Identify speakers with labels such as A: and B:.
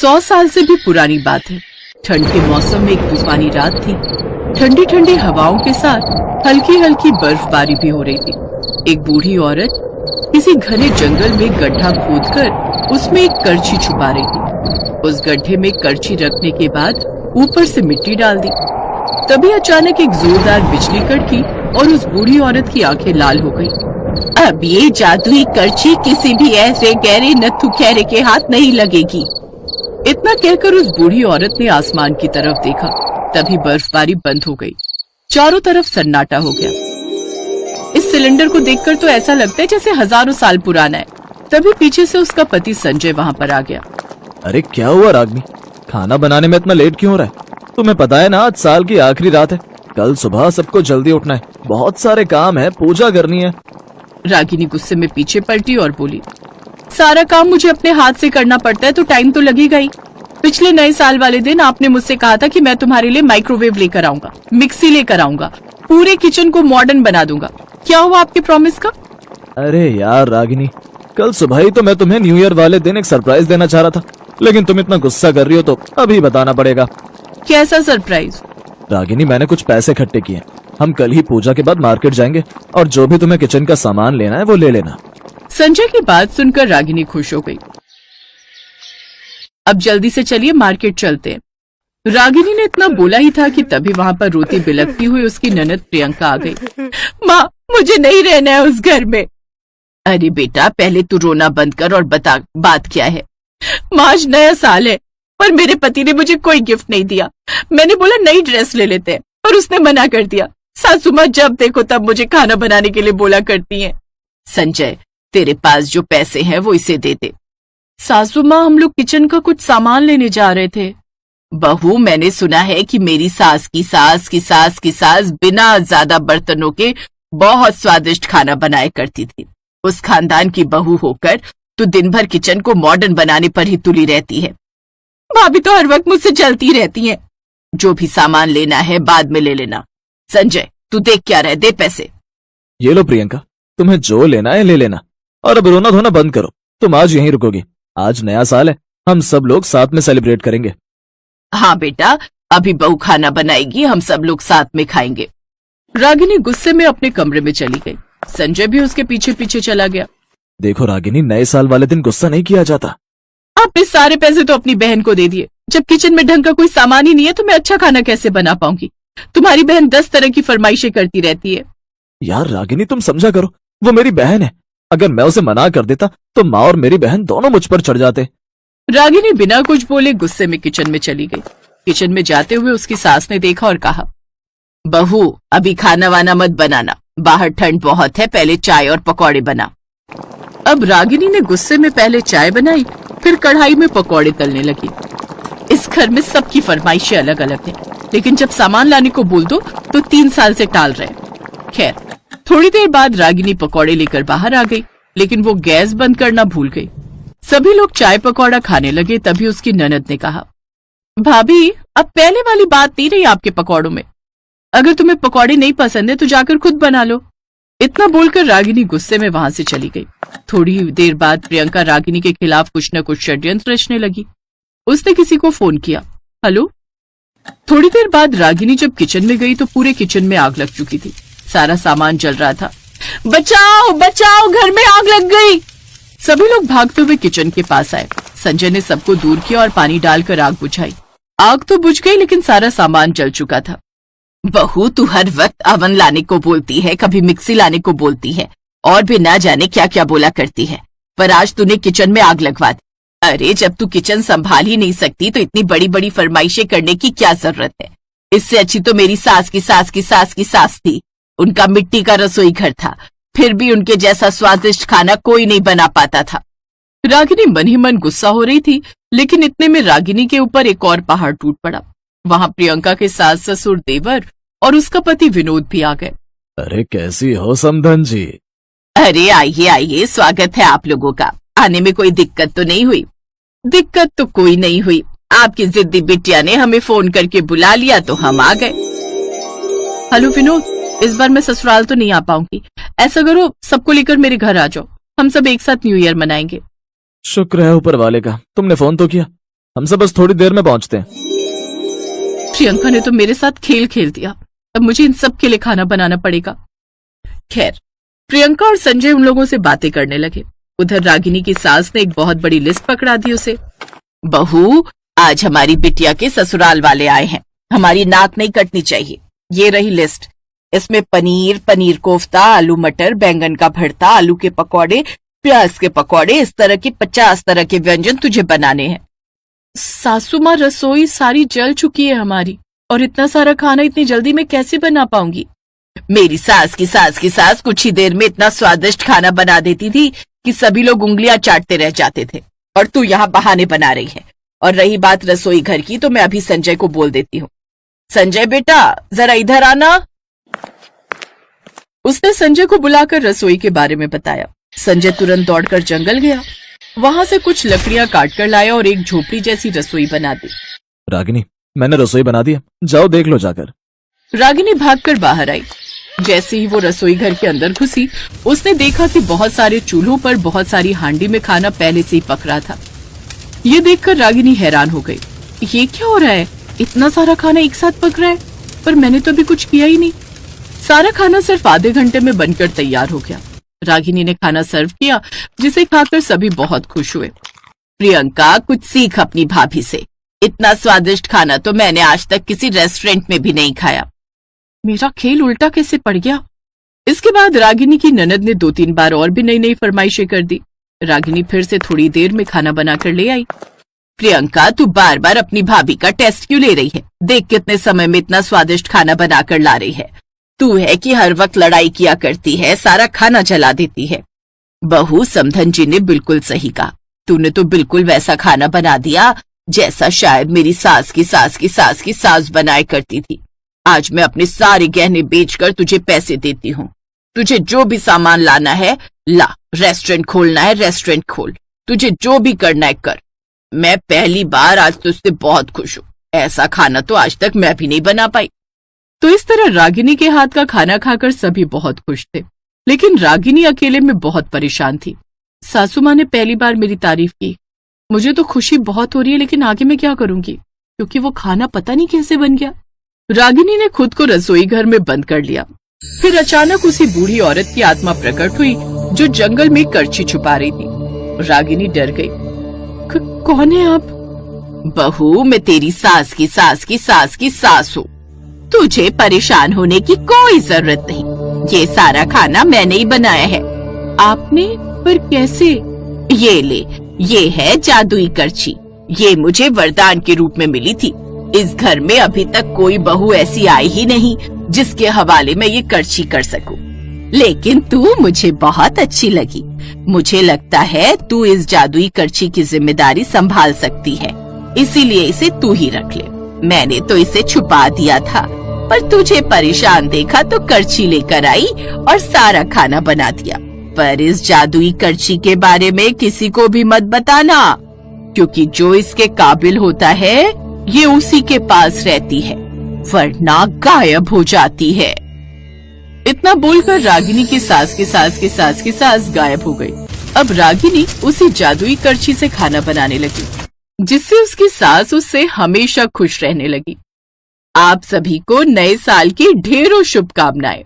A: 100 साल से भी पुरानी बात है। ठंड के मौसम में एक तूफानी रात थी। ठंडी ठंडी हवाओं के साथ हल्की हल्की बर्फबारी भी हो रही थी। एक बूढ़ी औरत किसी घने जंगल में गड्ढा खोदकर उसमें एक करछी छुपा रही थी। उस गड्ढे में करछी रखने के बाद ऊपर से मिट्टी डाल दी। तभी अचानक एक जोरदार बिजली कड़की और उस बूढ़ी औरत की आंखें लाल हो गई। अब ये जादुई करछी किसी भी ऐसे गहरे नत्थु खैरे के हाथ नहीं लगेगी। इतना कहकर उस बूढ़ी औरत ने आसमान की तरफ देखा। तभी बर्फबारी बंद हो गई। चारों तरफ सन्नाटा हो गया। इस सिलेंडर को देखकर तो ऐसा लगता है जैसे हजारों साल पुराना है। तभी पीछे से उसका पति संजय वहाँ पर आ गया।
B: अरे क्या हुआ रागिनी, खाना बनाने में इतना लेट क्यों हो रहा है? तुम्हें पता है ना आज साल की आखिरी रात है। कल सुबह सबको जल्दी उठना है, बहुत सारे काम है, पूजा करनी है।
A: रागिनी गुस्से में पीछे पलटी और बोली, सारा काम मुझे अपने हाथ से करना पड़ता है तो टाइम तो लगेगा ही। पिछले नए साल वाले दिन आपने मुझसे कहा था कि मैं तुम्हारे लिए माइक्रोवेव लेकर आऊंगा, मिक्सी लेकर आऊंगा, पूरे किचन को मॉडर्न बना दूंगा। क्या हुआ आपके प्रॉमिस का?
B: अरे यार रागिनी, कल सुबह ही तो मैं तुम्हें न्यू ईयर वाले दिन एक सरप्राइज देना चाह रहा था, लेकिन तुम इतना गुस्सा कर रही हो तो अभी बताना पड़ेगा।
A: कैसा सरप्राइज?
B: रागिनी, मैंने कुछ पैसे इकट्ठे किए। हम कल ही पूजा के बाद मार्केट जाएंगे और जो भी तुम्हें किचन का सामान लेना है वो ले लेना।
A: संजय की बात सुनकर रागिनी खुश हो गई। अब जल्दी से चलिए मार्केट चलते हैं। रागिनी ने इतना बोला ही था कि तभी वहाँ पर रोती बिलखती हुई उसकी ननद प्रियंका आ गई। माँ, मुझे नहीं रहना है उस घर में। अरे बेटा, पहले तू रोना बंद कर और बता बात क्या है। माँ, आज नया साल है पर मेरे पति ने मुझे कोई गिफ्ट नहीं दिया। मैंने बोला नई ड्रेस ले लेते हैं पर उसने मना कर दिया। सासू माँ जब देखो तब मुझे खाना बनाने के लिए बोला करती हैं। संजय, तेरे पास जो पैसे हैं वो इसे दे दे। सासू माँ, हम लोग किचन का कुछ सामान लेने जा रहे थे। बहू, मैंने सुना है कि मेरी सास की सास की सास की सास बिना ज्यादा बर्तनों के बहुत स्वादिष्ट खाना बनाया करती थी। उस खानदान की बहू होकर तू दिन भर किचन को मॉडर्न बनाने पर ही तुली रहती है। भाभी तो हर वक्त मुझसे चलती रहती हैं। जो भी सामान लेना है बाद में ले लेना। संजय, तू देख क्या रहे, दे पैसे।
B: ये लो प्रियंका, तुम्हें जो लेना है ले लेना और अब रोना धोना बंद करो। तुम आज यहीं रुकोगी। आज नया साल है, हम सब लोग साथ में सेलिब्रेट करेंगे।
A: हाँ बेटा, अभी बहू खाना बनाएगी, हम सब लोग साथ में खाएंगे। रागिनी गुस्से में अपने कमरे में चली गई। संजय भी उसके पीछे पीछे चला गया।
B: देखो रागिनी, नए साल वाले दिन गुस्सा नहीं किया जाता।
A: आपने सारे पैसे तो अपनी बहन को दे दिए। जब किचन में ढंग का कोई सामान ही नहीं है तो मैं अच्छा खाना कैसे बना पाऊंगी? तुम्हारी बहन 10 तरह की फरमाइशें करती रहती है।
B: यार रागिनी, तुम समझा करो, वो मेरी बहन है। अगर मैं उसे मना कर देता तो माँ और मेरी बहन दोनों मुझ पर चढ़ जाते।
A: रागिनी बिना कुछ बोले गुस्से में किचन में चली गई। किचन में जाते हुए उसकी सास ने देखा और कहा, बहू, अभी खाना वाना मत बनाना, बाहर ठंड बहुत है, पहले चाय और पकौड़े बना। अब रागिनी ने गुस्से में पहले चाय बनाई, फिर कढ़ाई में पकौड़े तलने लगी। इस घर में सबकी फरमाइशें अलग अलग हैं, लेकिन जब सामान लाने को बोल दो तो 3 साल से टाल रहे। खैर, थोड़ी देर बाद रागिनी पकौड़े लेकर बाहर आ गई, लेकिन वो गैस बंद करना भूल गई। सभी लोग चाय पकौड़ा खाने लगे। तभी उसकी ननद ने कहा, भाभी, अब पहले वाली बात नहीं रही आपके पकौड़ों में। अगर तुम्हें पकौड़े नहीं पसंद है तो जाकर खुद बना लो। इतना बोलकर रागिनी गुस्से में वहां से चली गई। थोड़ी देर बाद प्रियंका रागिनी के खिलाफ कुछ न कुछ षड्यंत्र रचने लगी। उसने किसी को फोन किया। हेलो। थोड़ी देर बाद रागिनी जब किचन में गई तो पूरे किचन में आग लग चुकी थी। सारा सामान जल रहा था। बचाओ बचाओ, घर में आग लग गई। सभी लोग भागते हुए किचन के पास आए। संजय ने सबको दूर किया और पानी डालकर आग बुझाई। आग तो बुझ गई लेकिन सारा सामान जल चुका था। बहू, तू हर वक्त अवन लाने को बोलती है, कभी मिक्सी लाने को बोलती है और भी ना जाने क्या क्या बोला करती है, पर आज तूने किचन में आग लगवा दी। अरे, जब तू किचन संभाल ही नहीं सकती तो इतनी बड़ी बड़ी फरमाइशें करने की क्या जरूरत है? इससे अच्छी तो मेरी सास की सास की सास की सास थी। उनका मिट्टी का रसोई घर था, फिर भी उनके जैसा स्वादिष्ट खाना कोई नहीं बना पाता था। रागिनी मन ही मन गुस्सा हो रही थी, लेकिन इतने में रागिनी के ऊपर एक और पहाड़ टूट पड़ा। वहां प्रियंका के सास ससुर देवर और उसका पति विनोद भी आ गए।
B: अरे कैसी हो समधन जी?
A: अरे आइए आइए, स्वागत है आप लोगों का। आने में कोई दिक्कत तो नहीं हुई? दिक्कत तो कोई नहीं हुई। आपकी जिद्दी बिटिया ने हमें फोन करके बुला लिया तो हम आ गए। हेलो विनोद, इस बार मैं ससुराल तो नहीं आ पाऊंगी। ऐसा करो, सबको लेकर मेरे घर आ जाओ, हम सब एक साथ न्यू ईयर मनाएंगे।
B: शुक्र है ऊपर वाले का, तुमने फोन तो किया। हम सब बस थोड़ी देर में पहुंचते हैं।
A: प्रियंका ने तो मेरे साथ खेल खेल दिया, अब मुझे इन सब के लिए खाना बनाना पड़ेगा। खैर, प्रियंका और संजय उन लोगों से बातें करने लगे। उधर रागिनी की सास ने एक बहुत बड़ी लिस्ट पकड़ा दी उसे। बहू, आज हमारी बिटिया के ससुराल वाले आए हैं, हमारी नाक नहीं कटनी चाहिए। ये रही लिस्ट, इसमें पनीर, पनीर कोफ्ता, आलू मटर, बैंगन का भरता, आलू के पकौड़े, प्याज के पकौड़े, इस तरह के 50 तरह के व्यंजन तुझे बनाने हैं। सासू माँ, रसोई सारी जल चुकी है हमारी, और इतना सारा खाना इतनी जल्दी मैं कैसे बना पाऊंगी? मेरी सास की सास कुछ ही देर में इतना स्वादिष्ट खाना बना देती थी कि सभी लोग उंगलियां चाटते रह जाते थे, और तू यहाँ बहाने बना रही है। और रही बात रसोई घर की, तो मैं अभी संजय को बोल देती हूँ। संजय बेटा, जरा इधर आना। उसने संजय को बुलाकर रसोई के बारे में बताया। संजय तुरंत दौड़कर जंगल गया, वहां से कुछ लकड़ियां काटकर लाया और एक झोपड़ी जैसी रसोई बना दी।
B: रागिनी, मैंने रसोई बना दी है, जाओ देख लो जाकर।
A: रागिनी भागकर बाहर आई। जैसे ही वो रसोई घर के अंदर घुसी, उसने देखा कि बहुत सारे चूल्हों पर बहुत सारी हांडी में खाना पहले से ही पक रहा था। ये देखकर रागिनी हैरान हो गई। ये क्या हो रहा है? इतना सारा खाना एक साथ पक रहा है, पर मैंने तो अभी कुछ किया ही नहीं। सारा खाना सिर्फ आधे घंटे में बनकर तैयार हो गया। रागिनी ने खाना सर्व किया, जिसे खाकर सभी बहुत खुश हुए। प्रियंका, कुछ सीख अपनी भाभी से। इतना स्वादिष्ट खाना तो मैंने आज तक किसी रेस्टोरेंट में भी नहीं खाया। मेरा खेल उल्टा कैसे पड़ गया? इसके बाद रागिनी की ननद ने 2-3 बार और भी नई नई फरमाइशें कर दी। रागिनी फिर से थोड़ी देर में खाना बनाकर ले आई। प्रियंका, तू बार बार अपनी भाभी का टेस्ट क्यों ले रही है? देख कितने समय में इतना स्वादिष्ट खाना बनाकर ला रही है। तू है कि हर वक्त लड़ाई किया करती है, सारा खाना जला देती है। बहू, समधन जी ने बिल्कुल सही कहा। तूने तो बिल्कुल वैसा खाना बना दिया जैसा शायद मेरी सास की सास की सास की सास बनाया करती थी। आज मैं अपने सारे गहने बेचकर तुझे पैसे देती हूँ। तुझे जो भी सामान लाना है ला, रेस्टोरेंट खोलना है रेस्टोरेंट खोल, तुझे जो भी करना है कर। मैं पहली बार आज तुझसे बहुत खुश हूँ। ऐसा खाना तो आज तक मैं भी नहीं बना पाई। तो इस तरह रागिनी के हाथ का खाना खाकर सभी बहुत खुश थे, लेकिन रागिनी अकेले में बहुत परेशान थी। सासू माँ ने पहली बार मेरी तारीफ की। मुझे तो खुशी बहुत हो रही है, लेकिन आगे मैं क्या करूंगी, क्योंकि वो खाना पता नहीं कैसे बन गया। रागिनी ने खुद को रसोई घर में बंद कर लिया। फिर अचानक उसी बूढ़ी औरत की आत्मा प्रकट हुई जो जंगल में करछी छुपा रही थी। रागिनी डर गई। कौन है आप? बहू, मैं तेरी सास की सास की सास की सास हूँ। तुझे परेशान होने की कोई जरूरत नहीं। ये सारा खाना मैंने ही बनाया है। आपने? पर कैसे? ये ले, ये है जादुई करछी। ये मुझे वरदान के रूप में मिली थी। इस घर में अभी तक कोई बहू ऐसी आई ही नहीं जिसके हवाले मैं ये करछी कर सकूं। लेकिन तू मुझे बहुत अच्छी लगी। मुझे लगता है तू इस जादुई करछी की जिम्मेदारी संभाल सकती है, इसीलिए इसे तू ही रख ले। मैंने तो इसे छुपा दिया था, पर तुझे परेशान देखा तो करछी लेकर आई और सारा खाना बना दिया। पर इस जादुई करछी के बारे में किसी को भी मत बताना, क्योंकि जो इसके काबिल होता है ये उसी के पास रहती है, वरना गायब हो जाती है। इतना बोलकर रागिनी की सास की सास की सास की सास गायब हो गई। अब रागिनी उसी जादुई करछी से खाना बनाने लगी, जिससे उसकी सास उससे हमेशा खुश रहने लगी। आप सभी को नए साल की ढेरों शुभकामनाएं।